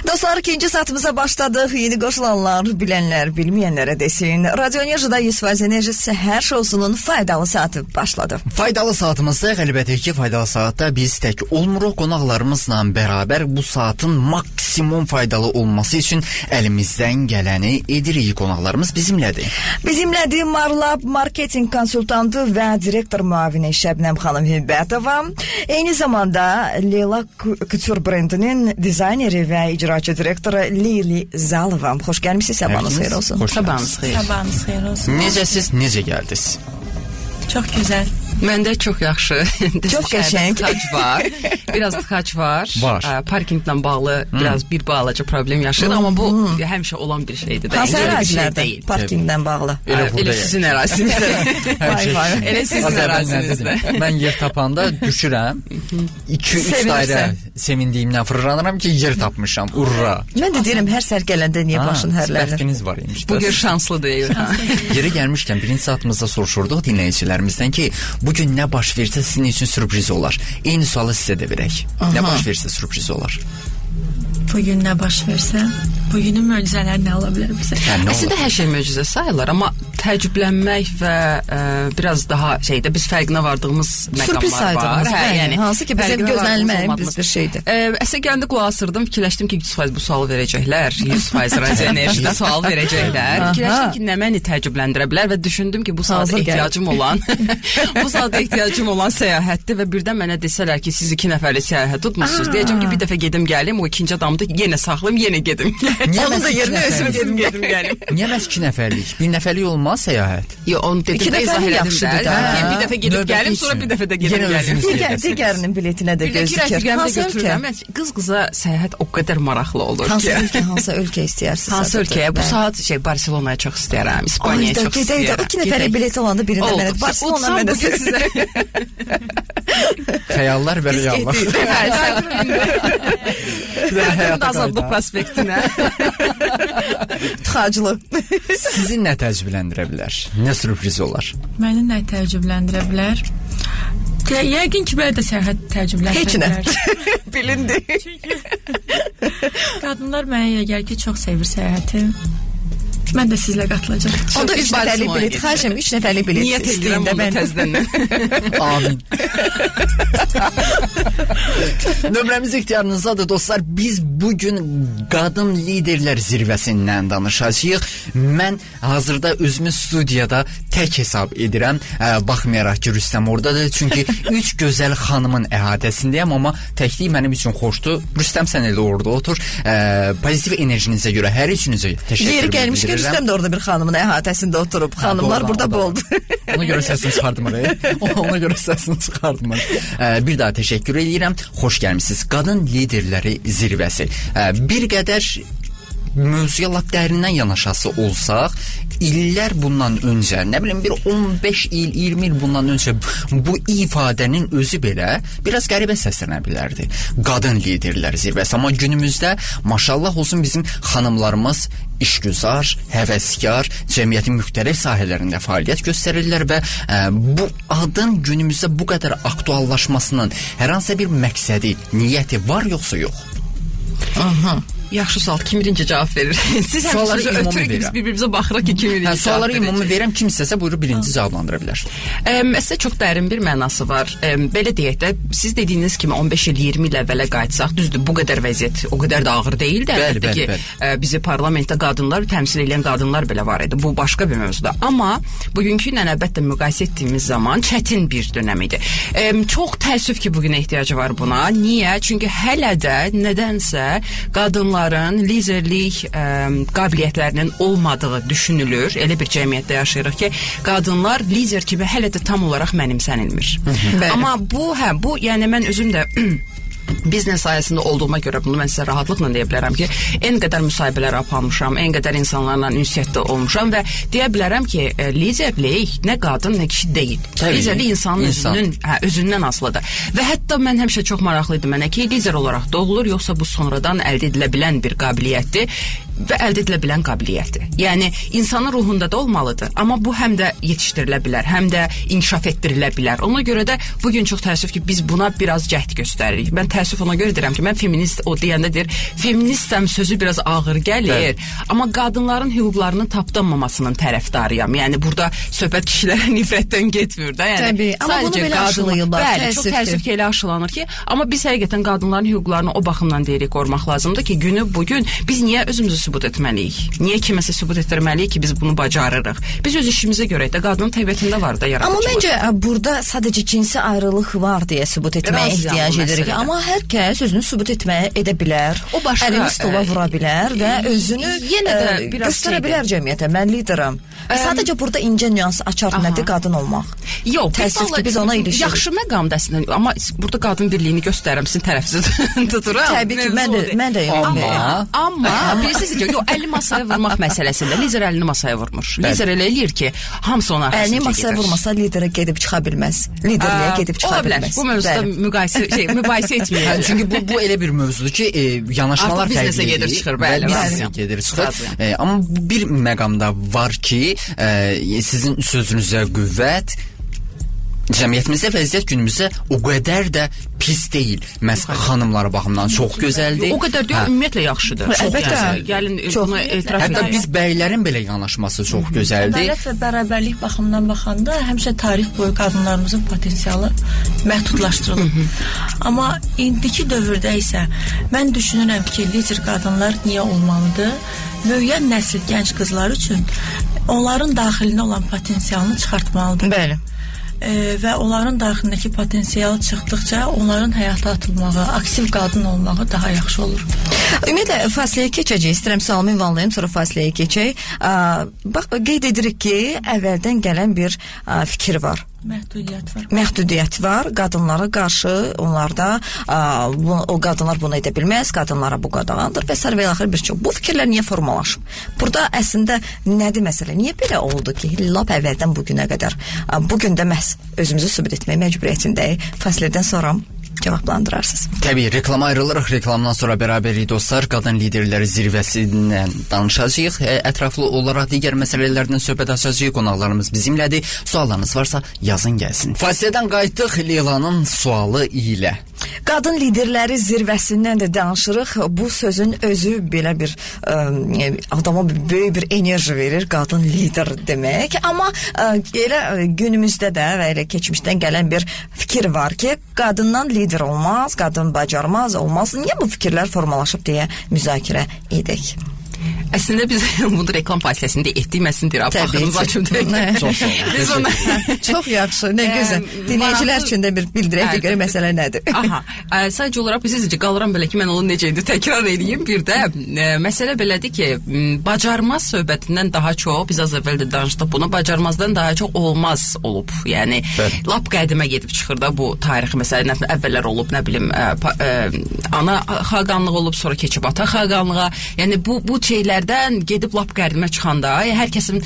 Dostlar, ikinci saatımıza başladıq. Yeni qoşulanlar, bilənlər, bilməyənlərə desin. Radio Enerjida 100% enerji səhər şousunun faydalı saatı başladı. Faydalı saatımızda əlbəttə ki, faydalı saatda biz tək olmuruq. Qonaqlarımızla bərabər bu saatın maksimum faydalı olması üçün əlimizdən gələni edirik. Qonaqlarımız bizimlədir. Bizimlədir Marlab marketinq konsultantı və direktor müavini Şəbnəm xanım Hübbətova. Eyni zamanda Leyla Couture brendinin dizayneri və icraçı direktoru Leyli Zalova. Xoş gəlmişsiniz, sabahınız xeyir olsun. Sabahınız xeyir olsun. Necəsiz, necə gəldiniz? Çox gözəl. Məndə çox yaxşı. Çox qəşəng. Tıxac var. Biraz tıxac var. Parkinglə bağlı biraz bir balaca problem yaşayır, amma bu həmişə olan bir şeydir. Hansı ərazilərdə parkinglə bağlı? Elə sizin ərazinizdə. Elə sizin ərazinizdə. Mən yer tapanda düşürəm. 2-3 dairə sevindiyimdən fırlanıram ki, yer tapmışam. Urra. Mən də deyirəm, hər sər gələndə niyə başın hərlənir? Bəxtiniz var imiş. Bu gün şanslı deyil. Yeri gəlmişkən birinci saatımızda soruşurduq dinləyicilərimizdən ki, bugün nə baş versə sizin üçün sürpriz olar. Eyni sualı sizə də verək. Nə baş versə sürpriz olar? Bugün nə baş versə, bugünün möcüzələri nə ola bilər bizə? Əslində hər şey möcüzə sayılır, amma təəccüblənmək və biraz daha şeydə biz fərqinə vardığımız məqamlar var. Yəni hansı ki bizim gözlənilməyimiz bir şeydir. Əslində gəndə qulaq asırdım, fikirləşdim ki 100% bu sualı verəcəklər. 100% radio enerjide sual verəcəklər. Fikirləşdim ki nə məni təəccübləndirə bilər və düşündüm ki bu saata ehtiyacım olan səyahətdir və birdən mənə desələr ki siz 2 nəfərlik səyahət tutmusunuz. Deyəcəm ki bir dəfə gedim gəlim, o ikinci adamı da yenə saxlayım, yenə gedim. Onun da yerinə özüm gedim gəlim. Niyə məhz 2 nəfərlik? 1 nəfərlik olmaz səyahət. Yox, onu dedim, izah elədim də. Bir dəfə gedib gəlim, sonra bir dəfə də gedib gəlim. Digərinin biletinə də göz dikir. Hansı ölkə? Qız-qıza səyahət o qədər maraqlı olur ki. Hansı ölkə istəyirsiniz? Hansı ölkəyə? Bu saat Barselonaya çox istəyirəm, İspaniyaya çox istəyirəm. O 2 nəfərlik bileti olanda birində mənə Barselona mənə sizə. Xəyallar və reallar. Azadlıq prospektinə. Tıxaclı. Sizi nə təəccübləndirə bilər? Nə sürpriz olar? Məni nə təəccübləndirə bilər? Yəqin ki, belə də səyahət təəccübləndirə bilər. Heç nə. Bilindi. Qadınlar mənə elə gəlir ki, çox sevir səyahəti. Mən də sizlə qatılacağım. Onda 3 nəfərlik bilet. Xahişim 3 nəfərlik bilet. Niyyət edirəm onu təzədən. Amin. Nömrəmiz ixtiyarınızdadır dostlar. Biz bugün qadın liderlər zirvəsindən danışacağıq. Mən hazırda özümü studiyada tək hesab edirəm. Baxmayaraq ki, Rüstəm oradadır. Çünki 3 gözəl xanımın əhatəsindəyəm, amma təklik mənim üçün xoşdur. Rüstəm, sən elə orada otur. Pozitiv enerjinizə görə hər üçünüzə təşəkkür edirəm. Rüstəm də orada bir xanımın əhatəsində oturub. Xanımlar burada boldu. Ona görə səsini çıxardım. Bir daha təşəkkür edirəm. Xoş gəlmisiniz. Qadın liderləri zirvəsi. Bir qədər mövzuya lap dərindən yanaşası olsaq, illər bundan öncə, nə bilim bir 15 il, 20 il bundan öncə bu ifadənin özü belə biraz qəribə səslənə bilərdi. Qadın liderlər zirvəsi. Amma günümüzdə maşallah olsun bizim xanımlarımız işgüzar, həvəskar, cəmiyyətin müxtəlif sahələrində fəaliyyət göstərirlər və bu adın günümüzdə bu qədər aktuallaşmasının hər hansı bir məqsədi, niyyəti var yoxsa yox? Aha. Yaxşı sual, kim birinci cavab verir? Siz həmişə ötürü ki, biz bir-birimizə baxırıq ki, kim birinci cavab verir. Sualları ümumi verəm, kim istəsə buyurub birinci cavablandıra bilər. Əslində çox dərin bir mənası var. Belə deyək də, siz dediyiniz kimi 15 il, 20 il əvvələ qayıtsaq, düzdür, bu qədər vəziyyət o qədər də ağır deyil də. Əlbəttə ki, bizi parlamentdə qadınlar, təmsil edən qadınlar belə var idi. Bu başqa bir mövzuda. Amma bugünkü ilə əlbəttə müqayisə etdiyimiz zaman çətin bir dönəm idi. Çox təəssüf ki, bugünə ehtiyacı var buna. Niyə? Çünki hələ də nədənsə qadınlar liderlik qabiliyyətlərinin olmadığı düşünülür. Elə bir cəmiyyətdə yaşayırıq ki, qadınlar lider kimi hələ də tam olaraq mənimsənilmir. Amma bu yəni mən özüm də biznes sayəsində olduğuma görə bunu mən sizə rahatlıqla deyə bilərəm ki, en qədər müsahibələr aparmışam, en qədər insanlarla ünsiyyətdə olmuşam və deyə bilərəm ki, liderlik nə qadın, nə kişi deyil. Liderlik insanın özündən asılıdır. Və hətta mən həmişə çox maraqlı idi mənə ki, lider olaraq doğulur, yoxsa bu sonradan əldə edilə bilən bir qabiliyyətdir. və əldə edilə bilən qabiliyyətdir. Yəni insanın ruhunda da olmalıdır. Amma bu həm də yetişdirilə bilər, həm də inkişaf etdirilə bilər. Ona görə də bu gün çox təəssüf ki, biz buna biraz cəhd göstəririk. Mən təəssüf ona görə deyirəm ki, mən feminist o deyəndə deyir, feministəm sözü biraz ağır gəlir. Amma qadınların hüquqlarının tapdanmamasının tərəfdarıyam. Yəni burada söhbət kişilərə nifrətdən getmir də. Yəni təbii, amma bunu belə aşılayırlar. Bəli, çox təəssüf ki, elə aşılanır ki, amma biz həqiqətən qadınların hüquqlarını o baxımdan deyirik, qorumaq lazımdır ki, günü bugün biz niyə özümüzü sübut etməliyik? Niyə kiməsə sübut etdirməliyik ki, biz bunu bacarırıq? Biz öz işimizə görə də qadının təbiətində var da yaradıcılıq. Amma məncə burada sadəcə cinsi ayrılıq var deyə sübut etməyə ehtiyac edirik. Amma hər kəs özünü sübut etməyə edə bilər. O başqa əlini stola vura bilər və özünü yenə də biraz göstərə bilər cəmiyyətə. Mən liderim. Sadəcə burada incə nüans açar nədir qadın olmaq. Yox, təəssüf ki, biz ona ilişirik. Yaxşı məqamda əslində, amma burada qadın birliyini göstərəm, sizin tərəfinizi tuturam. Təbii ki, mən də amma bilirsiniz ki, yox, əlini masaya vurmaq məsələsində lider əlini masaya vurmur. Lider elə eləyir ki, hamısı ona arxasınca gedir. Əlini masaya vurmasa liderə gedib çıxa bilməz. Liderliyə gedib çıxa bilməz. Bu mövzuda mübahisə etməyək. Çünki bu elə bir mövzudur ki, yanaşmalar fərqlidir. Biznesə gedir çıxır, bəli. Biznesə gedir çıxır. Amma bir məqamda var ki, sizin sözünüzə qüvvət, cəmiyyətimizdə vəziyyət günümüzdə o qədər də pis deyil. Məhz xanımlara baxımdan çox gözəldir. O qədər deyil, ümumiyyətlə yaxşıdır. Əlbəttə. Gəlin bunu etiraf Hətta edək. biz bəylərin belə yanaşması çox gözəldir. Ədalət və bərabərlik baxımından baxanda həmişə tarix boyu qadınlarımızın potensialı məhdudlaşdırılıb. Amma indiki dövrdə isə mən düşünürəm ki, lider qadınlar niyə olmalıdır? Müəyyən nəsil gənc qızlar üçün onların daxilində olan potensialını çıxartmalıdır. Bəli. Və onların daxilindəki potensial çıxdıqca onların həyata atılmağı, aktiv qadın olmağı daha yaxşı olur. Ümumiyyətlə fasiləyə keçəcək. İstəyirəm sualımı ünvanlayım, sonra fasiləyə keçək. Bax, qeyd edirik ki, əvvəldən gələn bir fikir var. Məhdudiyyət var. Qadınlara qarşı onlarda o qadınlar bunu edə bilməz, qadınlara bu qadağandır və s. və axır bir çox. Bu fikirlər niyə formalaşıb? Burada əslində nədir məsələ? Niyə belə oldu ki, lap əvvəldən bugünə qədər? Bugün də məhz özümüzü sübut etmək məcburiyyətindəyik. Fasilədən sonra cavablandırarsınız. Təbii, reklama ayrılırıq. Reklamdan sonra bərabərik dostlar. Qadın liderləri zirvəsindən danışacağıq. Ətraflı olaraq digər məsələlərdən söhbət açacağıq. Qonaqlarımız bizimlədir. Suallarınız varsa yazın gəlsin. Fasilədən qayıtdıq Leylanın sualı ilə. Qadın liderləri zirvəsindən də danışırıq. Bu sözün özü belə bir adama böyük bir enerji verir. Qadın lider demək. Amma elə günümüzdə də və elə keçmişdən gələn bir fikir var ki, qadından lider olmaz, qadın bacarmaz, olmaz. Niyə bu fikirlər formalaşıb deyə müzakirə edək? Əslində biz bunu reklam fasiləsində etdik, məsələn, baxınız açımdır. Çox yaxşı, nə gözəl. Dinləyicilər üçün də bir bildirək ki, görə məsələ nədir? Aha, sadəcə olaraq sizcə qalıram belə ki, mən onu necə idi təkrar edeyim. Bir də məsələ belədir ki, bacarmaz söhbətindən daha çox, biz az əvvəl də danışdıq bunu, bacarmazdan daha çox olmaz olub. Yəni, lap qədimə gedib çıxır da bu tarixi məsələ, əvvəllər olub, nə bilim, ana xaqanlığı olub, sonra keçib ata xaqanlığa. Yəni, bu şeylərdən gedib lap qədimə çıxanda hər kəsin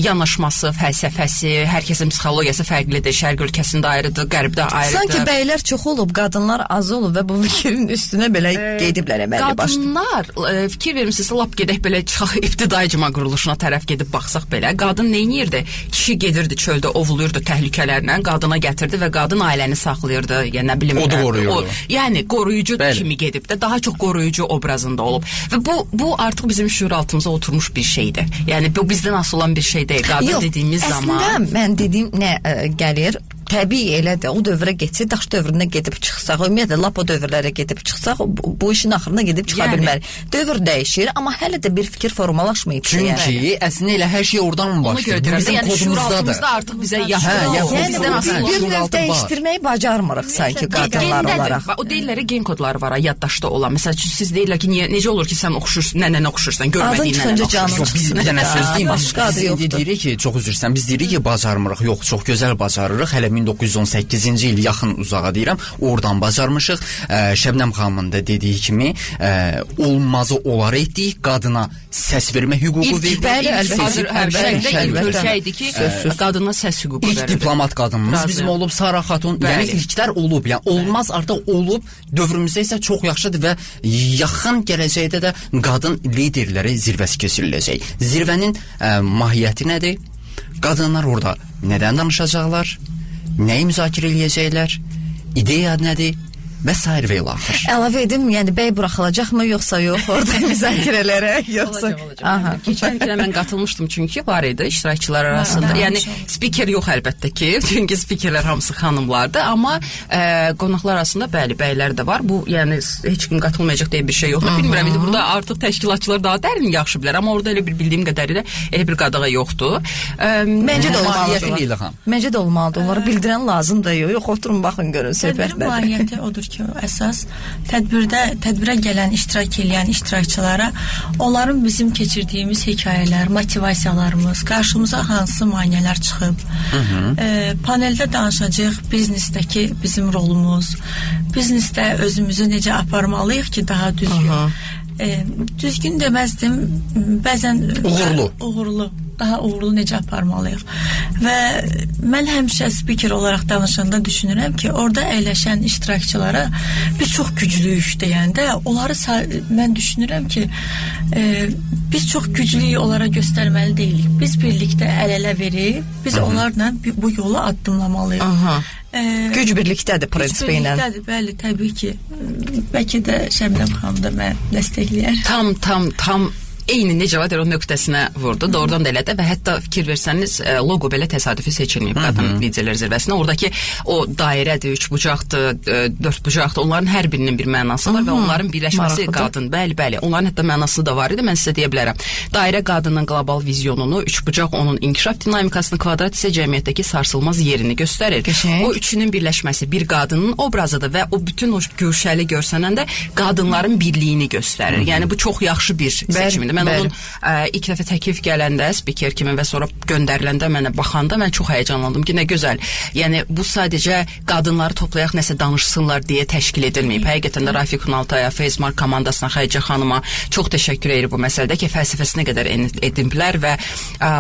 yanaşması, fəlsəfəsi, hər kəsin psixologiyası fərqlidir. Şərq ölkəsində ayrıdır, qərbdə ayrıdır. Sanki bəylər çox olub, qadınlar az olub və bu fikrin üstünə belə gediblər əməlli başlı. Qadınlar, fikir vermişsiniz, lap gedək belə çıxaq ibtidai icma quruluşuna tərəf gedib baxsaq belə, qadın neyniyirdi? Kişi gedirdi çöldə, ovulurdu təhlükələrlə, qadına gətirdi və qadın ailəni saxlayırdı. Yəni, nə bilim, o qoruyurdu. Yəni, qoruyucu kimi gedib də, daha çox qoruyucu obrazında olub. Və bu artıq bizim şüuraltımıza oturmuş bir şeydir. Yəni bu bizdən asılı olan bir şey deyil. Qadın dediyimiz zaman. Əslində mən dediyim nə gəlir? Təbii elə də o dövrə getsə, daş dövrünə gedib çıxsaq, ümumiyyətlə lap o dövrlərə gedib çıxsaq, bu işin axırına gedib çıxa bilmərik. Dövr dəyişir, amma hələ də bir fikir formalaşmayıb. Çünki əslində elə hər şey oradan başlayır. Bizim kodumuzdadır. Artıq bizə bizdən asılı bir növ dəyişdirməyi bacarmırıq sanki qadınlar olaraq. O deyirlər gen kodları var, yaddaşda olan. Məsələn, siz deyirlər ki, necə olur ki, sən oxuşursan, nənə oxuşursan, görmədiyin nənə oxuşursan. Biz bir dənə söz deyim, biz deyirik ki, çox üzr istəyirəm, biz deyirik ki, bacarmırıq. Yox, çox gözəl bacarırıq. Hələ 1918-ci il yaxın uzağa deyirəm, oradan bacarmışıq. Şəbnəm xanımın da dediyi kimi olmazı olar etdik, qadına səs vermə hüququ verdik. Bəli, əlbəttə. Ölkəydi ki, qadına səs hüququ İlk verildi. diplomat qadınımız bizim olub, Sara Xatun. Yəni ilklər olub, yəni olmaz artıq olub. Dövrümüzdə isə çox yaxşıdır və yaxın gələcəkdə də qadın liderləri zirvəsi keçiriləcək. Zirvənin mahiyyəti nədir? Qadınlar orada nədən danışacaqlar? Nəyi müzakirə edəcəklər? İdeya nədir? Və sair və ilaxır. Əlavə edim, yəni bəy buraxılacaqmı yoxsa yox orada müzakirələrə yoxsa? Aha. Keçən il mən qatılmışdım çünki var idi iştirakçılar arasında. Yəni spiker yox əlbəttə ki, çünki spikerlər hamısı xanımlardı, amma qonaqlar arasında bəli, bəylər də var. Bu yəni heç kim qatılmayacaq deyə bir şey yoxdur. Bilmirəm indi burada artıq təşkilatçılar daha dərin yaxşı bilər, amma orada elə bir bildiyim qədərilə elə bir qadağa yoxdur. Məncə də Mahiyyəti olmalıdır. ilə xan. Məncə də olmalıdır. Onlara bildirən lazımdır. Yox, oturun baxın görün Tədbirin söhbətlər. mahiyyəti odur ki, əsas tədbirə gələn, iştirak edən iştirakçılara onların bizim keçirdiyimiz hekayələr, motivasiyalarımız, qarşımıza hansı maneələr çıxıb, paneldə danışacağıq biznesdəki bizim rolumuz, biznesdə özümüzü necə aparmalıyıq ki, daha düzgün. Düzgün deməzdim, bəzən uğurlu, daha uğurlu necə aparmalıyıq. Və mən həmişə spiker olaraq danışanda düşünürəm ki, orada əyləşən iştirakçılara biz çox güclüyük deyəndə, onları mən düşünürəm ki, biz çox güclüyü onlara göstərməli deyilik. Biz birlikdə əl-ələ verib, biz onlarla bu yolu addımlamalıyıq. Güc birlikdədir prinsipi ilə. Güc birlikdədir, bəli, təbii ki. Bəlkə də Şəbnəm xanım da mən dəstəkləyər. Tam eyni necə var o nöqtəsinə vurdu. Doğrudan da elədi və hətta fikir versəniz logo belə təsadüfi seçilməyib qadın liderlər zirvəsinə. Oradakı o dairədir, üçbucaqdır, dördbucaqdır. Onların hər birinin bir mənası var və onların birləşməsi qadın. Bəli, onların hətta mənası da var idi. Mən sizə deyə bilərəm. Dairə qadının qlobal vizyonunu, üçbucaq onun inkişaf dinamikasını, kvadrat isə cəmiyyətdəki sarsılmaz yerini göstərir. O üçünün birləşməsi bir qadının obrazıdır və o bütün o güşəli görsənəndə qadınların birliyini göstərir. Yəni bu çox yaxşı bir seçimdir. Mən onun ilk dəfə təklif gələndə spiker kimi və sonra göndəriləndə mənə baxanda mən çox həyəcanlandım ki, nə gözəl. Yəni bu sadəcə qadınları toplayaq nəsə danışsınlar deyə təşkil edilməyib. Həqiqətən də Rafiq Naltaya, Feyzmar komandasına, Xədicə xanıma çox təşəkkür edirəm bu məsələdə ki, fəlsəfəsinə qədər ediniblər və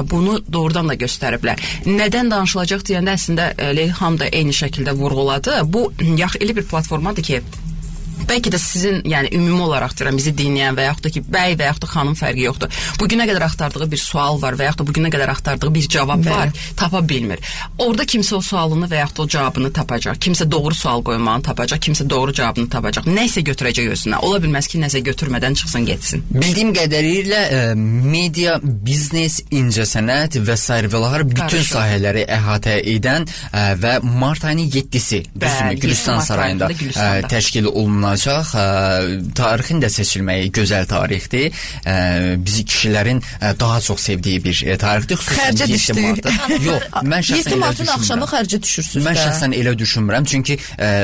bunu doğrudan da göstəriblər. Nədən danışılacaq deyəndə əslində Leyham da eyni şəkildə vurğuladı. Bu elə bir platformadır ki, bəlkə də sizin, yəni ümumi olaraq deyirəm, bizi dinləyən və yaxud da ki, bəy və yaxud da xanım fərqi yoxdur. Bugünə qədər axtardığı bir sual var və yaxud da bugünə qədər axtardığı bir cavab var, tapa bilmir. Orada kimsə o sualını və yaxud da o cavabını tapacaq. Kimsə doğru sual qoymağını tapacaq, kimsə doğru cavabını tapacaq. Nəsə götürəcək özünə. Ola bilməz ki, nəsə götürmədən çıxsın, getsin. Bildiyim qədərilə media, biznes, incəsənət və sair və laxır bütün sahələri əhatə edən və mart ayının 7-si Gülüstan Sarayında təşkil olunacaq. Tarixin də seçilməyi gözəl tarixdir. Bizi kişilərin daha çox sevdiyi bir tarixdir. Xərcə düşdük. Yox, mən şəxsən 7 martın axşamı xərcə düşürsünüz. Mən şəxsən elə düşünmürəm, çünki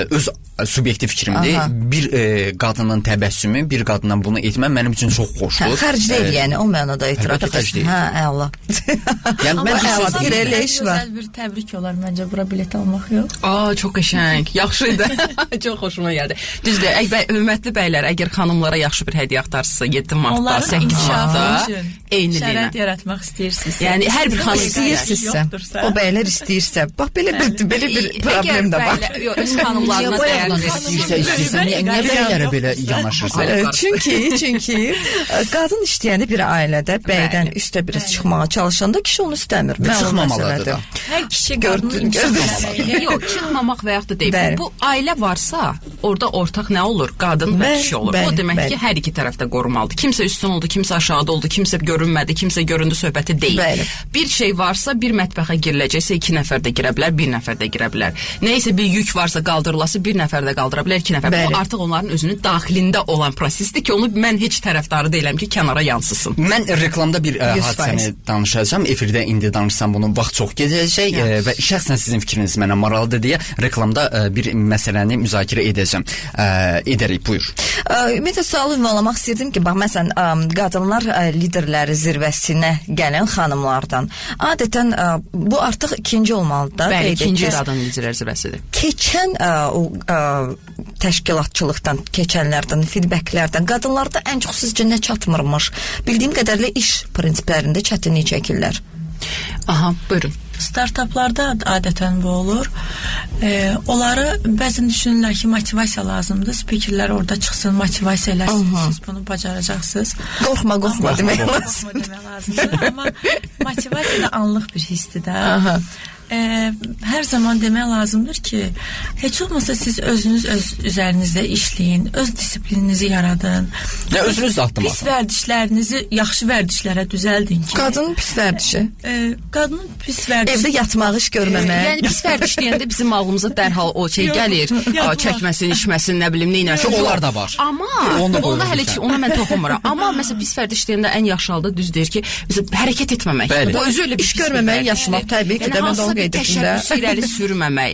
öz subyektiv fikrimdir. Bir qadının təbəssümü, bir qadından bunu etməm mənim üçün çox xoşdur. Xərc deyil, yəni o mənada etiraf edirəm. Allah. Yəni mən gözəl bir təbrik olar məncə bura bilet almaq yox. Çox qəşəng, yaxşı idi. Çox xoşuma gəldi. Düzdür, hörmətli bəylər, əgər xanımlara yaxşı bir hədiyyə axtarsınızsa 7 martda, 8 martda eyniliyinə şərait yaratmaq istəyirsinizsə. Yəni hər bir xanım istəyirsinizsə, o bəylər istəyirsə, bax belə bir problem də var. Öz xanımlarına istəyirsən, niyə bəylərə belə yanaşırsan? Çünki qadın işləyəndə bir ailədə bəydən üstə biraz çıxmağa çalışanda kişi onu istəmir. Çıxmamalıdır da. Hər kişi qadının yox, çıxmamaq və yaxud da deyil. Bu ailə varsa, orada ortaq nə olur? Qadın və kişi olur. O demək ki, hər iki tərəfdə qorunmalıdır. Kimsə üstün oldu, kimsə aşağıda oldu, kimsə görünmədi, kimsə göründü söhbəti deyil. Bir şey varsa, bir mətbəxə giriləcəksə 2 nəfər də girə bilər, 1 nəfər də girə bilər. Nəysə bir yük varsa qaldırılası 1 nəfər də qaldıra bilər, 2 nəfər. Bu artıq onların özünün daxilində olan prosesdir ki, onu mən heç tərəfdarı deyiləm ki, kənara yansısın. Mən reklamda bir hadisəni danışacağam. Efirdə indi danışsam bunun vaxt çox gedəcək və şəxsən sizin fikriniz mənə maraqlıdır deyə reklamda bir məsələni müzakirə edəcəm. edərik. Buyur. Ümumiyyətlə sual ünvanlamaq istəyirdim ki, bax məsələn qadınlar liderləri zirvəsinə gələn xanımlardan adətən bu artıq ikinci olmalıdır da. Bəli, ikinci qadın liderlər zirvəsidir. Keçən o təşkilatçılıqdan keçənlərdən, feedbacklərdən qadınlarda ən çox sizcə nə çatmırmış? Bildiyim qədərilə iş prinsiplərində çətinlik çəkirlər. Aha, buyurun. Startaplarda adətən bu olur. Onları bəzən düşünürlər ki, motivasiya lazımdır. Spikerlər orada çıxsın, motivasiya eləsin. Siz bunu bacaracaqsınız. Qorxma demək lazımdır. Amma motivasiya da anlıq bir hissdir də. Hər zaman demək lazımdır ki, heç olmasa siz özünüz öz üzərinizdə işləyin, öz disiplininizi yaradın. Özünüz də addım pis vərdişlərinizi yaxşı vərdişlərə düzəldin ki. Qadının pis vərdişi. Qadının pis vərdişi. Evdə yatmaq, iş görməmək. Yəni pis vərdiş deyəndə bizim ağlımıza dərhal o şey gəlir. Çəkməsin, içməsin, nə bilim, nə ilə. Onlar da var. Amma onda hələ ki, ona mən toxunmuram. Amma məsələn pis vərdiş deyəndə ən yaxşı halda düz deyir ki, hərəkət etməmək. Bu özü elə bir iş görməmək, yaşamaq təbii ki, də mən də onu qeyd etdim. İrəli sürməmək.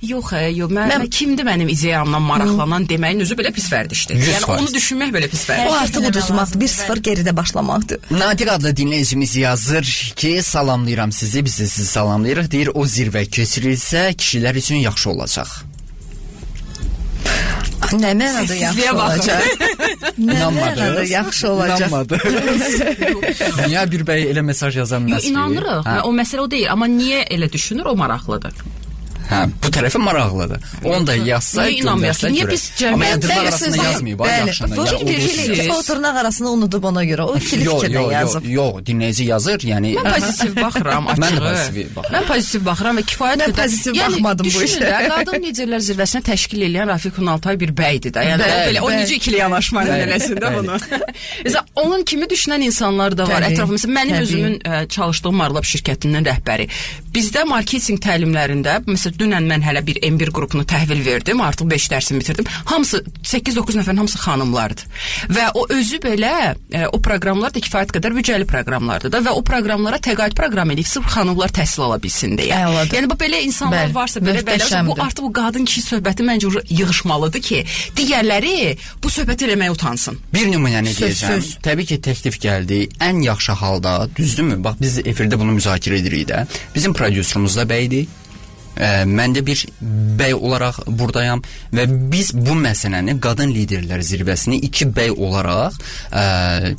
Yox, mən kimdir mənim ideyamdan maraqlanan deməyin özü belə pis vərdişdir. Yəni onu düşünmək belə pis vərdiş. O artıq uduzmaqdır, 1-0 geridə başlamaqdır. Nadir adlı dinləyicimiz yazır ki, salamlayıram sizi, biz sizi salamlayırıq. Deyir, o zirvə keçirilsə kişilər üçün yaxşı olacaq. Nə mənada yaxşı olacaq? Nə mənada yaxşı olacaq? İnanmadı. Niyə bir bəy elə mesaj yazan nəsə? İnanırıq. O məsələ o deyil, amma niyə elə düşünür, o maraqlıdır. Hə, bu tərəfi maraqlıdır. Onu da yazsa, göndərsə niyə görə. biz Amma dırnaq arasında yazmayıb, yaxşını. O dırnaq arasında unudub ona görə. O ikili fikirlə yazıb. Yox, dinləyici yazır, yəni. Mən pozitiv baxıram, açığı. Mən pozitiv baxıram və kifayət qədər. Mən pozitiv baxmadım bu işə. Qadın liderlər zirvəsini təşkil edən Rafiq Ünaltay bir bəydir də. Yəni belə o necə ikili yanaşmanın eləsində bunu. Məsələn, onun kimi düşünən insanlar da var ətrafımda. Məsələn, mənim özümün çalışdığım Marlab şirkətinin rəhbəri. Bizdə marketinq təlimlərində, məsələn, dünən mən hələ bir M1 qrupunu təhvil verdim, artıq 5 dərsimi bitirdim. Hamısı 8-9 nəfərin hamısı xanımlardır. Və o özü belə o proqramlar da kifayət qədər büdcəli proqramlardır da və o proqramlara təqaüd proqram edib sırf xanımlar təhsil ala bilsin deyə. Yəni bu belə insanlar varsa belə bu artıq bu qadın kişi söhbəti məncə yığışmalıdır ki, digərləri bu söhbəti eləməyə utansın. Bir nümunəni deyəcəm. Təbii ki, təklif gəldi. Ən yaxşı halda, düzdürmü? Bax biz efirdə bunu müzakirə edirik də. Bizim prodüserimiz də bəydir. Mən də bir bəy olaraq buradayam və biz bu məsələni qadın liderlər zirvəsini 2 bəy olaraq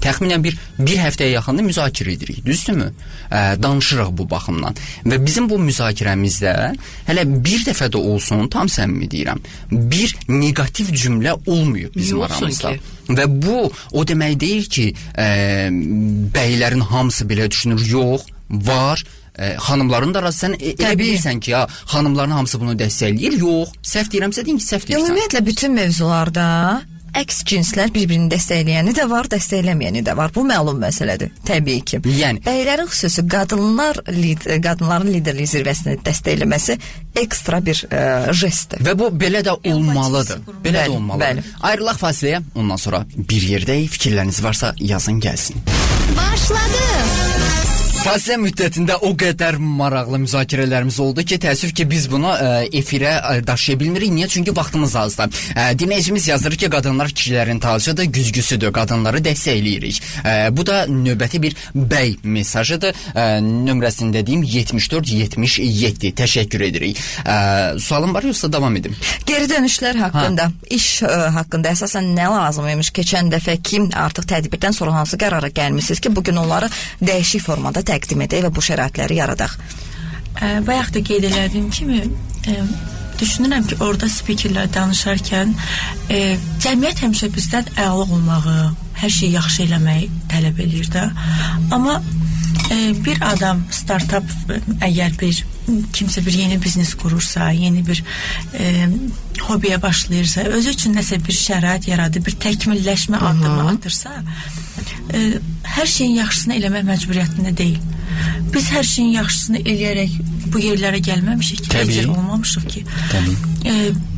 təxminən bir həftəyə yaxında müzakirə edirik, düzdürmü? Danışırıq bu baxımdan və bizim bu müzakirəmizdə hələ bir dəfə də olsun, tam səmimi deyirəm, bir negativ cümlə olmuyor bizim aramızda. Və bu o demək deyil ki, bəylərin hamısı belə düşünür, yox, var. Xanımların da arası sən elə bilirsən ki, ya xanımların hamısı bunu dəstəkləyir. Yox, səhv deyirəmsə deyin ki, səhv deyirsən. Ümumiyyətlə bütün mövzularda əks cinslər bir-birini dəstəkləyəni də var, dəstəkləməyəni də var. Bu məlum məsələdir, təbii ki. Yəni bəylərin xüsusi qadınların liderlik zirvəsini dəstəkləməsi ekstra bir jestdir. Və bu belə də olmalıdır. Belə də olmalıdır. Bəli. Ayrılaq fasiləyə, ondan sonra bir yerdəyik. Fikirləriniz varsa yazın gəlsin. Başladı. Fasilə müddətində o qədər maraqlı müzakirələrimiz oldu ki, təəssüf ki, biz bunu efirə daşıya bilmirik. Niyə? Çünki vaxtımız azdır. Dinləyicimiz yazır ki, qadınlar kişilərin tacıdır, güzgüsüdür, qadınları dəstəkləyirik. Bu da növbəti bir bəy mesajıdır. Nömrəsini dediyim 74-77. Təşəkkür edirik. Sualım var yoxsa davam edim? Geri dönüşlər haqqında, iş haqqında əsasən nə lazım imiş? Keçən dəfə kim artıq tədbirdən sonra hansı qərara gəlmisiniz ki, bugün onları dəyişik formada təqdim edək və bu şəraitləri yaradaq? Bayaq da qeyd elədiyim kimi düşünürəm ki, orada spikerlər danışarkən cəmiyyət həmişə bizdən əla olmağı, hər şeyi yaxşı eləməyi tələb eləyir də. Amma bir adam startup əgər kimsə bir yeni biznes qurursa, yeni bir hobiyə başlayırsa, özü üçün nəsə bir şərait yaradır, bir təkmilləşmə addımı atırsa, hər şeyin yaxşısını eləmək məcburiyyətində deyil. Biz hər şeyin yaxşısını eləyərək bu yerlərə gəlməmişik ki, lider olmamışıq ki.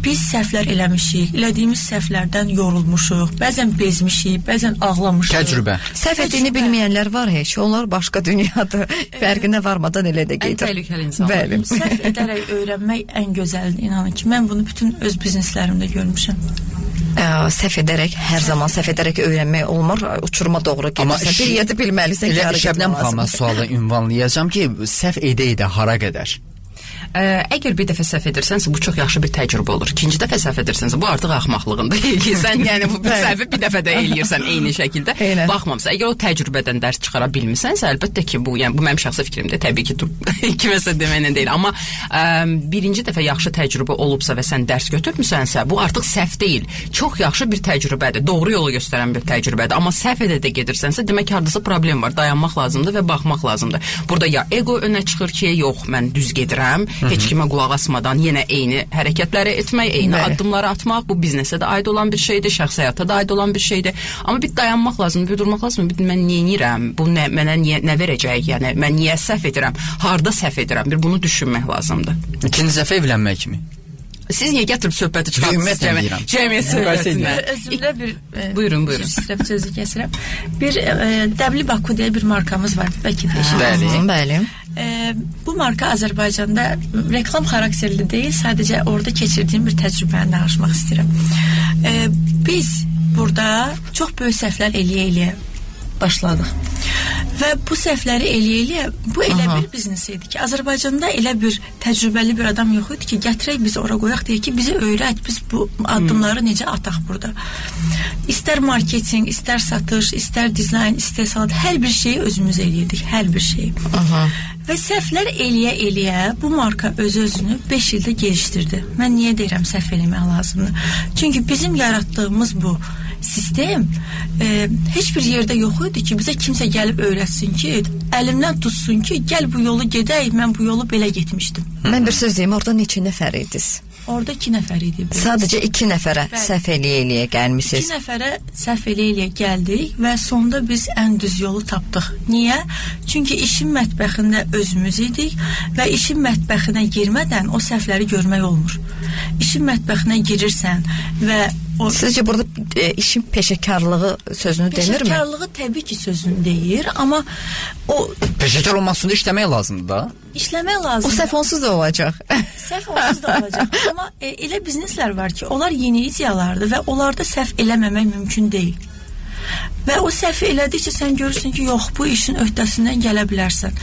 Biz səhvlər eləmişik, elədiyimiz səhvlərdən yorulmuşuq, bəzən bezmişik, bəzən ağlamışıq. Təcrübə. Səhv etdiyini bilməyənlər var heç, onlar başqa dünyadır. Fərqinə varmadan elə də gedir. Ən təhlükəli insanlar. Bəli. Səhv edərək öyrənmək ən gözəldir, inanın ki. Mən bunu bütün öz bizneslərimdə görmüşəm. Səhv edərək, hər zaman səhv edərək öyrənmək olmur. Uçuruma doğru gedirsən. Bir yerdə bilməlisən ki, Şəbnəm xanıma sualı ünvanlayacağam ki, səhv edə hara qədər? Əgər bir dəfə səhv edirsənsə, bu çox yaxşı bir təcrübə olur. İkinci dəfə səhv edirsənsə, bu artıq axmaqlığında eləyirsən. Yəni bu səhvi bir dəfə də eləyirsən eyni şəkildə. Baxmamısan. Əgər o təcrübədən dərs çıxara bilmisənsə, əlbəttə ki, bu mənim şəxsi fikrimdir. Təbii ki, kiməsə deməklə deyil, amma birinci dəfə yaxşı təcrübə olubsa və sən dərs götürmüsənsə, bu artıq səhv deyil. Çox yaxşı bir təcrübədir. Doğru yolu göstərən bir təcrübədir. Amma səhv edə gedirsənsə, demək ki, hardasa problem var. Dayanmaq lazımdır və baxmaq lazımdır. Burada ya ego önə çıxır ki, yox, mən düz gedirəm. Heç kimə qulaq asmadan yenə eyni hərəkətləri etmək, eyni addımları atmaq, bu biznesə də aid olan bir şeydir, şəxsi həyata da aid olan bir şeydir. Amma bir dayanmaq lazımdır, bir durmaq lazımdır. Bir mən niyə edirəm? Bu mənə nə verəcək? Yəni mən niyə səhv edirəm? Harda səhv edirəm? Bir bunu düşünmək lazımdır. İkinci dəfə evlənmək kimi. Siz niyə gətirib söhbəti çıxartdınız cəmiyyət söhbətinə? Özümdə bir buyurun. İstəyirəm sözü kəsirəm. Bir Dəbli Baku deyə bir markamız var. Bəlkə Bəli. Bu marka Azərbaycanda reklam xarakterli deyil, sadəcə orada keçirdiyim bir təcrübəni danışmaq istəyirəm. Biz burada çox böyük səhvlər eləyə başladıq. Və bu səhvləri eləyə bu elə bir biznes idi ki, Azərbaycanda elə bir təcrübəli bir adam yox idi ki, gətirək bizi ora qoyaq deyək ki, bizi öyrət, biz bu addımları necə ataq burada. İstər marketinq, istər satış, istər dizayn, istehsalat, hər bir şeyi özümüz eləyirdik, hər bir şeyi. Və səhvlər eləyə bu marka özünü 5 ildə gelişdirdi. Mən niyə deyirəm səhv eləmək lazımdır? Çünki bizim yaratdığımız bu sistem heç bir yerdə yox idi ki, bizə kimsə gəlib öyrətsin ki, əlimdən tutsun ki, gəl bu yolu gedək, mən bu yolu belə getmişdim. Mən bir söz deyim, orada neçə nəfər idiniz? Orada 2 nəfər idi. Sadəcə 2 nəfərə səhv eləyə gəlmisiniz. 2 nəfərə səhv eləyə gəldik və sonda biz ən düz yolu tapdıq. Niyə? Çünki işin mətbəxində özümüz idik və işin mətbəxinə girmədən o səhvləri görmək olmur. İşin mətbəxinə girirsən və sizcə burada işin peşəkarlığı sözünü demirmi? Peşəkarlığı təbii ki sözünü deyir, amma o peşəkar olmaq üçün işləmək lazımdır da. İşləmək lazımdır. O səhv onsuz da olacaq. Səhv onsuz da olacaq. Amma elə bizneslər var ki, onlar yeni ideyalardır və onlarda səhv eləməmək mümkün deyil. Və o səhvi elədikcə sən görürsən ki, yox, bu işin öhdəsindən gələ bilərsən.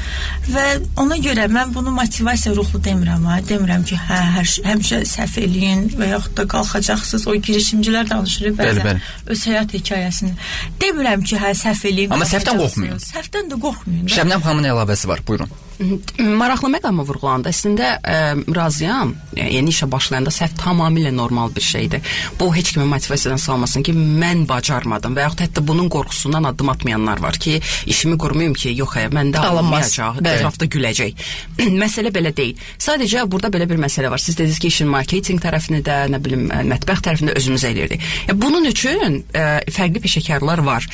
Və ona görə mən bunu motivasiya ruhlu demirəm. Demirəm ki, həmişə səhv eləyin və yaxud da qalxacaqsınız. O girişimcilər danışır bəzən öz həyat hekayəsini. Demirəm ki, səhv eləyin. Amma səhvdən qorxmayın. Səhvdən də qorxmayın. Şəbnəm xanımın əlavəsi var, buyurun. Maraqlı məqamı vurğulandı. Əslində razıyam. Yeni işə başlayanda səhv tamamilə normal bir şeydir. Bu heç kimi motivasiyadan salmasın ki, mən bacarmadım və yaxud hətta bunun qorxusundan addım atmayanlar var ki, işimi qurmayım ki, yox, məndə alınmayacaq, ətrafda güləcək. Məsələ belə deyil. Sadəcə burada belə bir məsələ var. Siz dediniz ki, işin marketinq tərəfini də, nə bilim, mətbəx tərəfini də özümüz eləyirdik. Bunun üçün fərqli peşəkarlar var.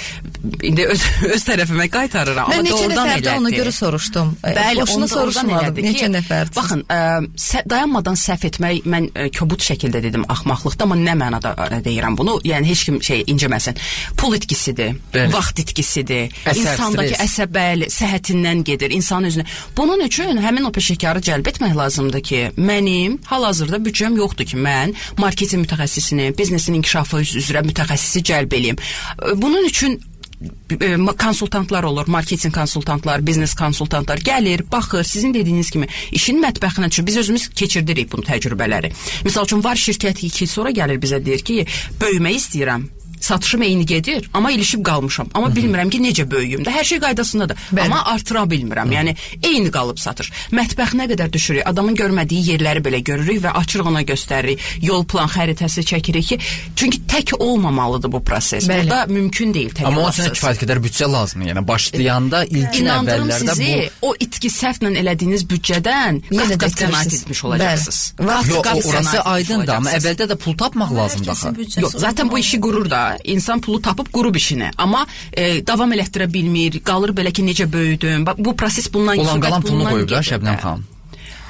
İndi öz tərəfimə qaytarıram. Mən neçə nəfərdə ona görə soruşdum. Boşuna soruşmadım. Neçə nəfərdir? Baxın, dayanmadan səhv etmək, mən kobud şəkildə dedim, axmaqlıqda, amma nə mənada deyirəm bunu? Yəni heç kim inciməsin. Pul itkisidir, vaxt itkisidir, insandakı əsəbəli, səhhətindən gedir, insan özünə. Bunun üçün həmin o peşəkarı cəlb etmək lazımdır ki, mənim hal-hazırda büdcəm yoxdur ki, mən marketing mütəxəssisini, biznesin inkişafı üzrə mütəxəssisi cəlb eləyim. Bunun üçün konsultantlar olur, marketing konsultantlar, biznes konsultantlar gəlir, baxır, sizin dediyiniz kimi işin mətbəxinə düşür. Biz özümüz keçirdirik bunu təcrübələri. Misal üçün var şirkət 2 il sonra gəlir bizə deyir ki, böyümək istəyirəm. Satışım eyni gedir, amma ilişib qalmışam. Amma bilmirəm ki, necə böyüyüm də. Hər şey qaydasındadır. Amma artıra bilmirəm. Yəni, eyni qalıb satır. Mətbəxinə qədər düşürük. Adamın görmədiyi yerləri belə görürük və açıq ona göstəririk. Yol plan xəritəsi çəkirik ki, çünki tək olmamalıdır bu proses. Burada mümkün deyil tək amma olasınız. onun üçün kifayət qədər büdcə lazımdır. Yəni, başlayanda ilkin əvvəllərdə bu... sizi o itki səhvlə elədiyiniz büdcədən qat-qat qənaət etmiş olacaqsınız. Yox, orası aydındır, amma əvvəldə də pul tapmaq lazımdır. Yox, zaten bu işi qurur da. İnsan pulu tapıb qurub işini, amma davam elətdirə bilmir, qalır belə ki, necə böyüdüm. Bu proses bundan olan qalan pulunu qoyub da Şəbnəm xanım.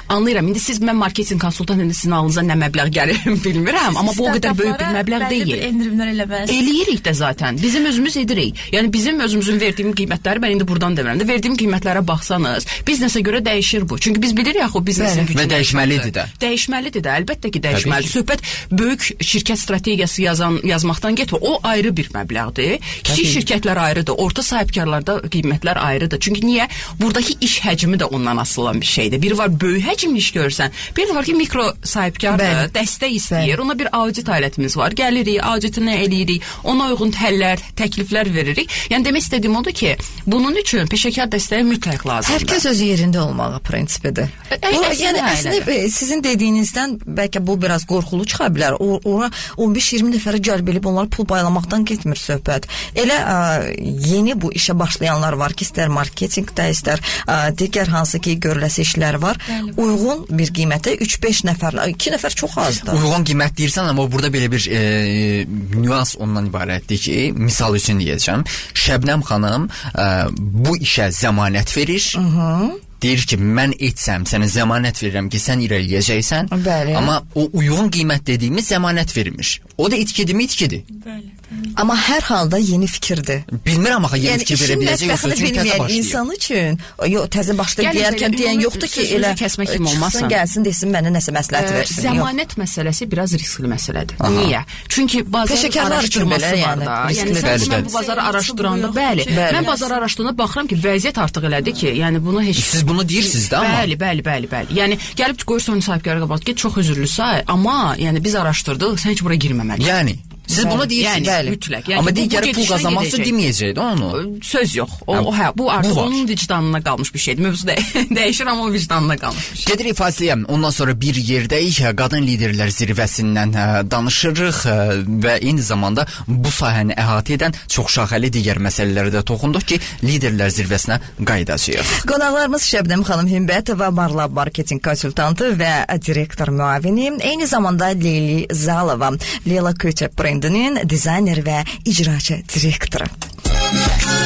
Anlayıram. İndi siz mən marketinq konsultant indi sizin alınıza nə məbləğ gəlir bilmirəm, amma bu o qədər böyük bir məbləğ deyil. Endirimlər eləməz. Eləyirik də zaten. Bizim özümüz edirik. Yəni bizim özümüzün verdiyim qiymətləri mən indi buradan demirəm də, verdiyim qiymətlərə baxsanız, biznesə görə dəyişir bu. Çünki biz bilirik axı o biznesin gücünü. Və dəyişməlidir də. Dəyişməlidir də, əlbəttə ki, dəyişməlidir. Söhbət böyük şirkət strategiyası yazmaqdan getmir. O ayrı bir məbləğdir. Kiçik şirkətlər ayrıdır, orta sahibkarlarda qiymətlər ayrıdır. Çünki niyə? Buradakı iş həcmi də ondan asılı olan bir şeydir. Biri var böyük həcmli iş görsən, bir də var ki, mikro sahibkardır, dəstək istəyir. Ona bir audit alətimiz var. Gəlirik, auditini eləyirik, ona uyğun həllər, təkliflər veririk. Yəni demək istədiyim odur ki, bunun üçün peşəkar dəstəyi mütləq lazımdır. Hər kəs öz yerində olmağı prinsipidir. Yəni əslində sizin dediyinizdən bəlkə bu biraz qorxulu çıxa bilər. Ora 15-20 nəfərə cəlb edib onlara pul paylamaqdan getmir söhbət. Elə yeni bu işə başlayanlar var ki, istər marketinqdə, istər digər hansı ki görüləsi işlər var. Uyğun bir qiymətə 3-5 nəfər, 2 nəfər çox azdır. Uyğun qiymət deyirsən, amma burada belə bir nüans ondan ibarətdir ki, misal üçün deyəcəm, Şəbnəm xanım bu işə zəmanət verir. Deyir ki, mən etsəm, sənə zəmanət verirəm ki, sən irəliləyəcəksən. Bəli. Amma o uyğun qiymət dediyimiz zəmanət verilmiş. O da itkidir. Bəli. Amma hər halda yeni fikirdir. Bilmirəm axı yeni fikir verə biləcək yoxsa çünki təzə başlayır. İnsan üçün təzə başlayıb deyərkən deyən yoxdur ki, elə kəsmək kimi olmasın. Gəlsin desin mənə nəsə məsləhət versin. Zəmanət məsələsi biraz riskli məsələdir. Niyə? Çünki bazar araşdırması var da. Yəni mən bu bazarı araşdıranda, bəli. Mən bazarı araşdıranda baxıram ki, vəziyyət artıq elədir ki, yəni bunu heç siz bunu deyirsiniz də amma. Bəli. Yəni gəlib qoyursan sahibkarə qabaq ki, çox üzürlüsə, amma yəni biz araşdırdıq, sən heç bura girməməlisən. Yəni siz bunu deyirsiniz. Yəni, mütləq. Yəni, amma digər pul qazanması deməyəcəkdi onu. Söz yox. Bu artıq onun vicdanına qalmış bir şeydir. Mövzu dəyişir, amma o vicdanına qalmış bir şey. Gedirik fasiləyə. Ondan sonra bir yerdəyik. Qadın liderlər zirvəsindən danışırıq və eyni zamanda bu sahəni əhatə edən çoxşaxəli digər məsələlərə də toxunduq ki, liderlər zirvəsinə qayıdacağıq. Qonaqlarımız Şəbnəm xanım Hümbətova, Marlab marketinq konsultantı və direktor müavini, eyni zamanda Leyli Zalova, Leyla Köçə brendinin dizayner və icraçı direktoru.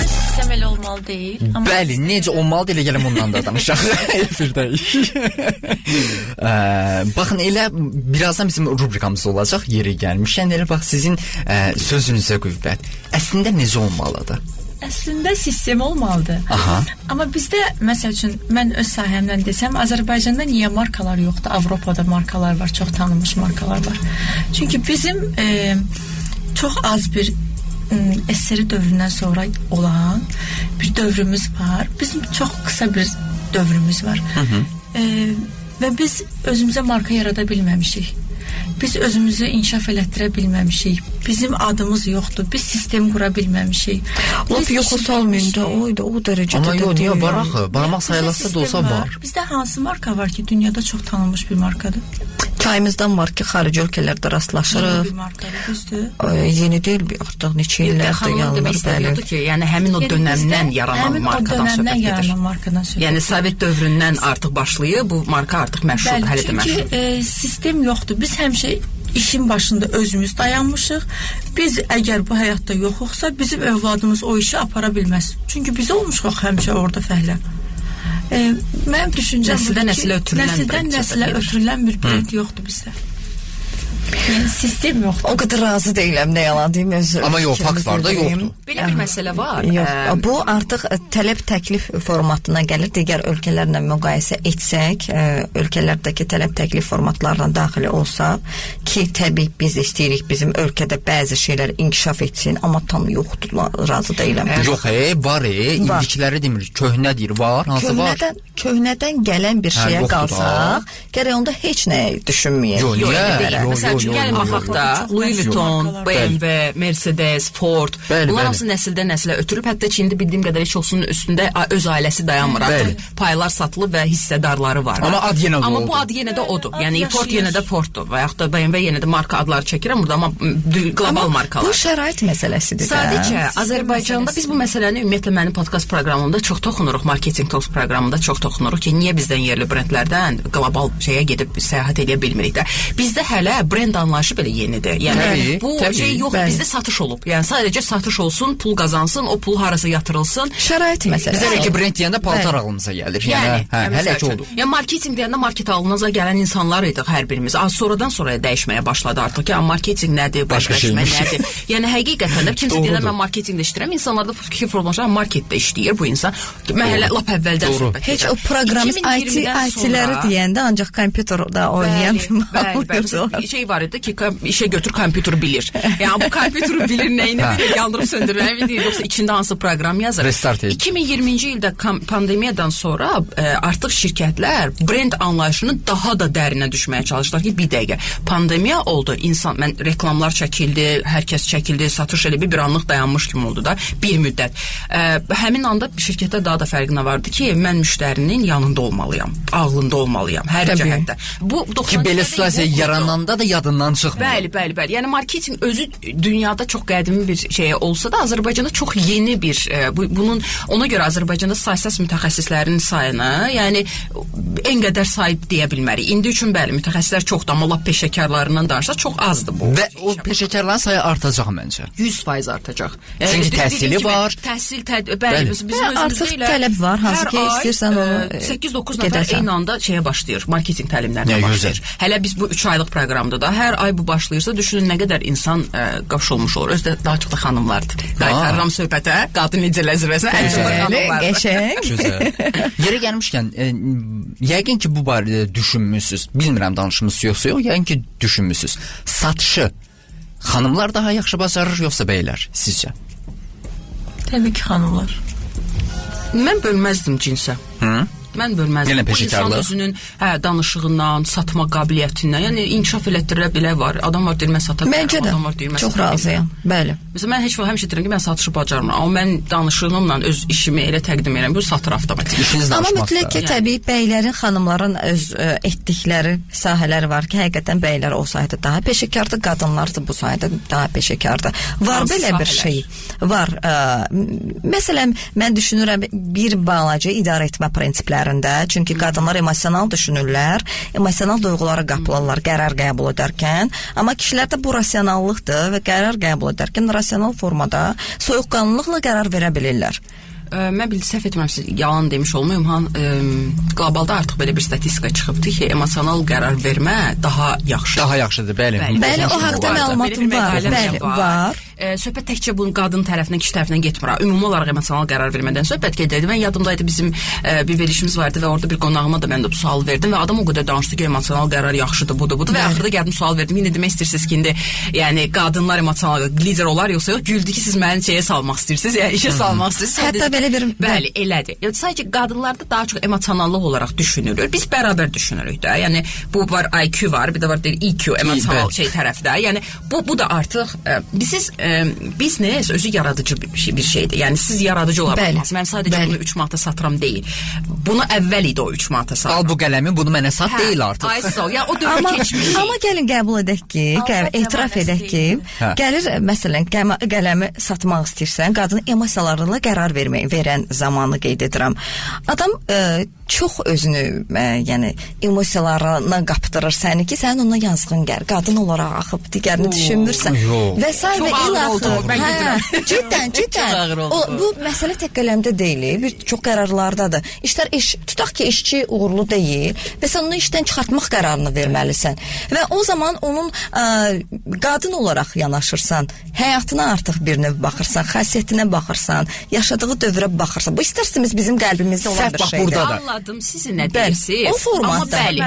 Sistem elə olmalı deyil. Bəli, necə olmalı elə gələm ondan da danışaq. Efirdəyik. Baxın, elə birazdan bizim rubrikamız olacaq, yeri gəlmişən. Elə bax, sizin sözünüzə qüvvət. Əslində necə olmalıdır? Əslində sistem olmalıdır. Aha. Amma bizdə, məsəl üçün, mən öz sahəmdən desəm, Azərbaycanda niyə markalar yoxdur? Avropada markalar var, çox tanınmış markalar var. Çünki bizim çox az bir SSR dövründən sonra olan bir dövrümüz var. Bizim çox qısa bir dövrümüz var. Və biz özümüzə marka yarada bilməmişik. Biz özümüzü inkişaf elətdirə bilməmişik. Bizim adımız yoxdur. Biz sistem qura bilməmişik. Lap yoxa salmayın da, o dərəcədə. Amma yox, niyə var axı? Barmaq sayılası da olsa var. Bizdə hansı marka var ki, dünyada çox tanınmış bir markadır? Çayımızdan var ki, xarici ölkələrdə rastlaşırıq. Bir markadır, düzdür. Yeni deyil, artıq neçə illərdir yanılır. Bəli. Ki, yəni həmin o dönəmdən yaranan markadan söhbət gedir. Yəni Sovet dövründən artıq başlayıb, bu marka artıq məşhur, hələ də məşhur. Çünki sistem yoxdur. Biz həmişə işin başında özümüz dayanmışıq. Biz əgər bu həyatda yoxuqsa, bizim övladımız o işi apara bilməz. Çünki biz olmuşuq həmişə orada fəhlə. Mənim düşüncəm nəsildən nəsilə ötürülən bir brend yoxdur bizdə. Yəni sistem yoxdur. O qədər razı deyiləm, nə yalan deyim. Amma yox, faktlarda yoxdur. Belə bir məsələ var. Bu artıq tələb-təklif formatına gəlir. Digər ölkələrlə müqayisə etsək, ölkələrdəki tələb-təklif formatlarına daxil olsaq ki, təbii biz istəyirik bizim ölkədə bəzi şeylər inkişaf etsin, amma tam yoxdur, razı deyiləm. Yox, var, indikləri demir, köhnədir, var, hansı var? Köhnədən gələn bir şeyə qalsaq, gərək onda heç nə düşünməyək. Məsələn, çünki gəlin baxaq da, Louis Vuitton, BMW, Mercedes, Ford, bunlar hamısı nəsildən nəsilə ötürüb, hətta Çində bildiyim qədər heç olsun üstündə öz ailəsi dayanmır. Paylar satılıb və hissədarları var. Amma ad yenə də Amma bu ad yenə də odur. Yəni Ford yenə də Forddur və yaxud da BMW yenə də marka adları çəkirəm burada, amma qlobal markalar. Bu şərait məsələsidir. Sadəcə Azərbaycanda biz bu məsələni ümumiyyətlə mənim podkast proqramımda çox toxunuruq, Marketing Talks proqramında çox toxunuruq ki, niyə bizdən yerli brendlərdən qlobal şeyə gedib səyahət edə bilmirik də. Bizdə hələ brend brend anlayışı belə yenidir. Yəni bu şey yox, bizdə satış olub. Yəni sadəcə satış olsun, pul qazansın, o pul harasa yatırılsın. Şərait məsələsi. Bizə ki brend deyəndə paltar ağlımıza gəlir. Yəni hələ ki oldu. Yəni marketinq deyəndə market ağlınıza gələn insanlar idik hər birimiz. Az sonradan dəyişməyə başladı artıq. Yəni marketinq nədir, başqalaşma nədir? Yəni həqiqətən də kimsə deyir mən marketinqdə işləyirəm, insanlarda fikir formalaşır, marketdə işləyir bu insan. Mən hələ lap əvvəldən söhbət edirəm. Heç o proqram IT-ləri deyəndə ancaq kompüterdə oynayan bəli, şey var idi ki, işə götür kompüteri bilir. Yəni bu kompüteri bilir nəyini bilir, yandırıb söndürməyi bilir, yoxsa içində hansı proqram yazır. 2020-ci ildə pandemiyadan sonra artıq şirkətlər brend anlayışını daha da dərinə düşməyə çalışdılar ki, bir dəqiqə pandemiya oldu, mən reklamlar çəkildi, hər kəs çəkildi, satış elə bir anlıq dayanmış kimi oldu da bir müddət. Həmin anda şirkətlər daha da fərqinə vardı ki, mən müştərinin yanında olmalıyam, ağlında olmalıyam, hər cəhətdə. Bu ki belə situasiya yarananda da yadından çıxmır. Bəli. Yəni marketinq özü dünyada çox qədimi bir şey olsa da Azərbaycanda çox yeni bir bunun ona görə Azərbaycanda sahəsiz mütəxəssislərin sayını, yəni en qədər sayı deyə bilmərik. İndi üçün bəli, mütəxəssislər çoxdur, amma lap peşəkarlarından danışsa çox azdır bu. Və o peşəkarların sayı artacaq məncə. 100% artacaq. Çünki təhsili var. Bəli, bizim özümüzdə ilə tələb var, hansı ki istəyirsən onu 8-9 nəfər eyni anda şeyə başlayır, marketinq təlimlərinə başlayır. Hələ biz bu 3 aylıq proqramda da hər ay bu başlayırsa düşünün nə qədər insan qoşulmuş olur. Özdə daha çox da xanımlardır. Qaytarıram söhbətə, qadın necələr zirvəsə, qəşəng. Yerə gəlmişkən, yəqin ki bu barədə düşünmüsüz. Bilmirəm danışmısınız yoxsa yox, yəqin ki düşünmüsüz. Satışı xanımlar daha yaxşı bacarır yoxsa bəylər sizcə? Təbii ki xanımlar. Mən bölməzdim cinsə. Mən bölməzdim. Bu insan özünün danışığından, satma qabiliyyətindən, yəni inkişaf elətdirə bilə var. Adam var deyir, mən sata bilərəm, adam var deyir, mən çox razıyam. Bəli. Məsələn, mən həmişə deyirəm ki, mən satışı bacarmıram. Amma mən danışığımla öz işimi elə təqdim edirəm, bu satır avtomatik. Amma mütləq ki, təbii bəylərin, xanımların öz etdikləri sahələri var ki, həqiqətən bəylər o sahədə daha peşəkardır, qadınlar da bu sahədə daha peşəkardır. Var belə bir şey. Var. Məsələn, mən düşünürəm bir balaca idarə etmə prinsipləri. Çünki qadınlar emosional düşünürlər, emosional duyğulara qapılırlar qərar qəbul edərkən, amma kişilərdə bu rasionallıqdır və qərar qəbul edərkən rasional formada soyuqqanlılıqla qərar verə bilirlər. Mən səhv etmirəmsə, yalan demiş olmayım, qlobalda artıq belə bir statistika çıxıbdı ki, emosional qərar vermə daha yaxşıdır. Daha yaxşıdır, bəli. Bəli, o haqda məlumatım var. Bəli, var. Söhbət təkcə bunun qadın tərəfindən, kişi tərəfindən getmir. Ümumi olaraq emosional qərar vermədən söhbət gedirdi. Mən yadımdaydı, bizim bir verilişimiz vardı və orada bir qonağıma da mən də bu sual verdim və adam o qədər danışdı ki, emosional qərar yaxşıdır, budur və axırda gəldim sual verdim. Yine demək istəyirsiniz ki, indi yəni qadınlar emosional lider olar yoxsa yox? Güldü ki, siz məni şeyə salmaq istəyirsiniz, yəni işə salmaq istəyirsiniz. Hətta belə bir bəli, elədir. Yəni sadəcə qadınlarda daha çox emosionallıq olaraq düşünülür. Biz bərabər düşünürük də. Yəni bu var IQ var, bir də var deyir EQ, emosional şey tərəfdə. Yəni bu da artıq biznes özü yaradıcı bir şeydir. Yəni siz yaradıcı ola bilməzsiniz. Mən sadəcə bunu 3 manata satıram deyil. Bunu əvvəl idi o 3 manata satıram. Al bu qələmi, bunu mənə sat deyil artıq. Ay sağ ol. Ya o dövrə keçmiş. Amma gəlin qəbul edək ki, etiraf edək ki, gəlir məsələn qələmi satmaq istəyirsən, qadın emosiyalarla qərar verən zamanı qeyd edirəm. Adam çox özünü yəni emosiyalarına qapdırır səni ki, sənin ona yazığın gəlir. Qadın olaraq axıb digərini düşünmürsən. Və sən və ilaxır. Cidden. Bu məsələ tək qələmdə deyil, bir çox qərarlardadır. Tutaq ki, işçi uğurlu deyil və sən onu işdən çıxartmaq qərarını verməlisən. Və o zaman onun qadın olaraq yanaşırsan, həyatına artıq bir növ baxırsan, xasiyyətinə baxırsan, yaşadığı dövrə baxırsan. Bu istərsiniz bizim qəlbimizdə olan bir şeydir. Anladım, sizin nə deyirsiniz? O formatda. Amma bəli,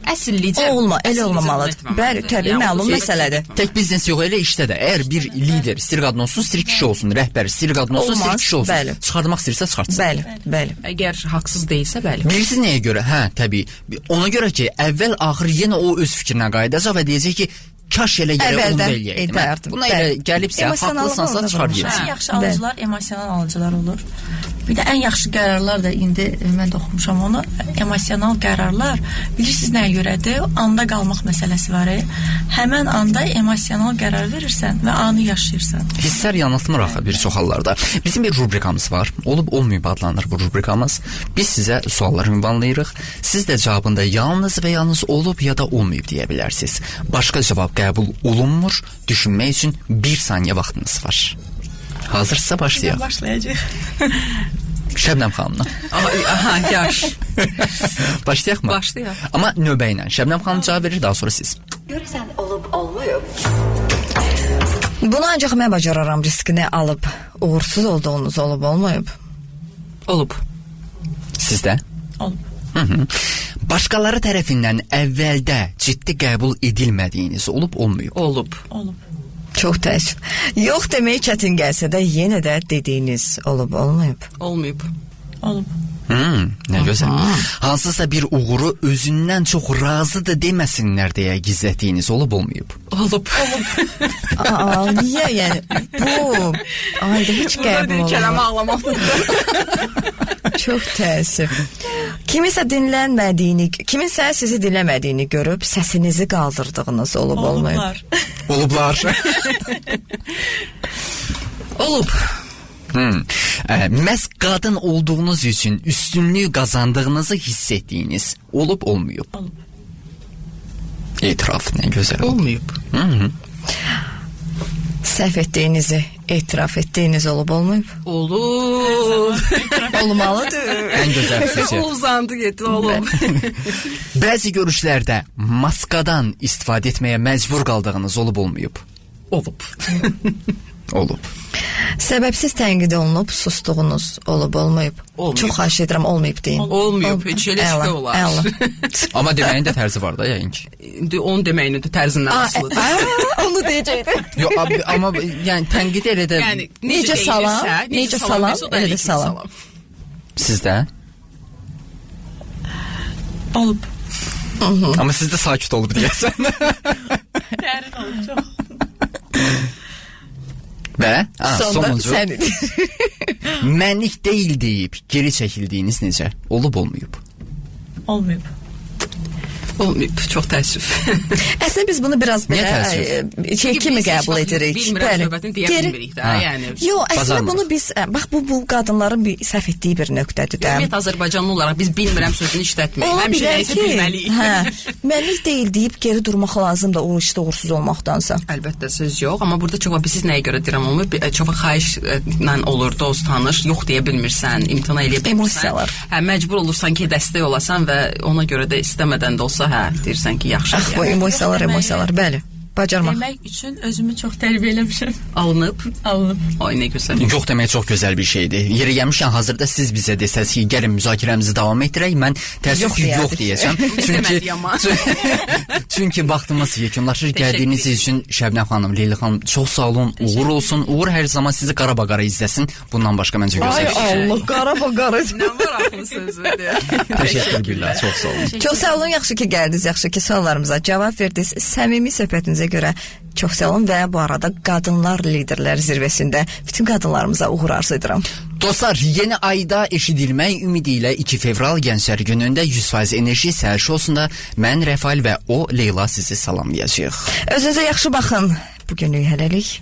əsl lider. Elə olmamalıdır. Bəli, təbii məlum məsələdir. Tək biznes yox, elə işdə də. Əgər bir lider, istəyir qadın olsun, istəyir kişi olsun, rəhbər, istəyir qadın olsun, istəyir kişi olsun. Çıxartmaq istəyirsə çıxartsın. Bəli. Əgər haqsız deyilsə, bəli. Bilirsiniz nəyə görə? Təbii. Ona görə ki, əvvəl axır yenə o öz fikrinə qayıdacaq və deyəcək ki, kaş elə görə onu Əvvəldən da eləyəydim. edərdim. Buna elə Bəli. gəlibsə, Emosional haqlısansa olmalı çıxar olur. yersən. Ən yaxşı alıcılar emosional alıcılar olur. Bir də ən yaxşı qərarlar da indi mən də oxumuşam onu. Emosional qərarlar bilirsiniz nəyə görədir? Anda qalmaq məsələsi var. Həmin anda emosional qərar verirsən və anı yaşayırsan. Hisslər yanıltmır axı bir çox hallarda. Bizim bir rubrikamız var. Olub olmayıb adlanır bu rubrikamız. Biz sizə suallar ünvanlayırıq. Siz də cavabında yalnız və yalnız olub ya da olmayıb deyə bilərsiniz. Başqa cavab qəbul olunmur. Düşünmək üçün 1 saniyə vaxtınız var. Hazırsa başlayaq. Başlayacağıq. Şəbnəm xanımla. Aha, yaş. Başlayaq mı? Başlayaq. Amma növbə ilə. Şəbnəm xanım cavab verir, daha sonra siz. Görürsən olub olmayıb. Bunu ancaq mən bacararam riskini alıb. Uğursuz olduğunuz olub olmayıb. Olub. Sizdə? Olub. Başqaları tərəfindən əvvəldə ciddi qəbul edilmədiyiniz olub olmayıb. Olub. Olub. Çox təəssüf. Yox demək çətin gəlsə də yenə də dediyiniz olub olmayıb. Olmayıb. Olub. Nə gözəl. Hansısa bir uğuru özündən çox razıdır deməsinlər deyə gizlətdiyiniz olub olmayıb. Olub. Aa, niyə yəni? Bu ayda heç qəbul olmur. ağlamaqdır. Çox təəssüf. Kimisə dinlənmədiyini, kiminsə sizi dinləmədiyini görüb səsinizi qaldırdığınız olub olmayıb. Olublar. Olublar. Olub. Məhz qadın olduğunuz üçün üstünlüyü qazandığınızı hiss etdiyiniz olub olmayıb. Olub. Etiraf nə gözəl. Olmayıb. Səhv etdiyinizi etiraf etdiyiniz olub olmayıb. Olub. Olmalıdır. Ən gözəl sizcə. Uzandı getdi olub. Bəzi görüşlərdə maskadan istifadə etməyə məcbur qaldığınız olub olmayıb. Olub. Olub. Səbəbsiz tənqid olunub sustuğunuz olub olmayıb. Olmayıb. Çox xahiş edirəm olmayıb deyin. Olmayıb. Heç elə şey olar. Amma deməyin də tərzi var da yəqin ki. İndi onun deməyinin də tərzindən asılıdır. Onu deyəcəkdim. Yo, amma yəni tənqid elə də Yəni Necə salam, necə salam, elə də salam. sizdə. Olub. Amma sizdə sakit olub deyəsən. Dərin olub çox. Və Sonda sonuncu. sən Mənlik deyil deyib geri çəkildiyiniz necə? Olub olmayıb. Olmayıb. Olmayıb. Çox təəssüf. Əslində biz bunu biraz Niyə belə şey kimi qəbul edirik. Bilmirəm söhbətini deyə bilmirik də. Yəni Yo, əslində Bazarmır. bunu biz bax bu qadınların bir səhv etdiyi bir nöqtədir də. Ümumiyyətlə Azərbaycanlı olaraq biz bilmirəm sözünü işlətmirik. Ola Həmişə bilər nəyisə ki, bilməliyik. hə, mənlik deyil deyib geri durmaq lazımdır o işdə uğursuz olmaqdansa. Əlbəttə söz yox, amma burada çox siz nəyə görə deyirəm onu? Çox xahişlə olur, dost, tanış, yox deyə bilmirsən, imtina eləyə bilmirsən. Emosiyalar. Hə, məcbur olursan ki, dəstək olasan və ona görə də istəmədən də olsa, hə, deyirsən ki, yaxşı. Ax, bu emosiyalar, bəli. Bacarmaq. Demək üçün özümü çox tərbiyə eləmişəm. Alınıb. Alınıb. Ay nə gözəl. Yox demək çox gözəl bir şeydir. Yeri gəlmişkən hazırda siz bizə desəz ki, gəlin müzakirəmizi davam etdirək, mən təəssüf ki, yox deyəcəm. Demədik amma. Çünki vaxtımız yekunlaşır. Gəldiyiniz üçün Şəbnəm xanım, Leyla xanım çox sağ olun. Uğur olsun. Uğur hər zaman sizi qara-qara izləsin. Bundan başqa məncə gözəl bir şey. Allah, qara. Nə maraqlı sözdür. Təşəkkür billah, çox sağ olun. Çox sağ olun, yaxşı ki gəldiniz, yaxşı ki suallarımıza cavab verdiniz. Səmimi söhbətinizə görə çox sağ olun və bu arada Qadınlar Liderlər Zirvəsində bütün qadınlarımıza uğur arzu edirəm. Dostlar, yeni ayda eşidilmək ümidi ilə 2 fevral Gənclər Günündə 100% enerji səhər olsun da mən Rəfail və o Leyla sizi salamlayacağıq. Özünüzə yaxşı baxın. Bugünlük hələlik.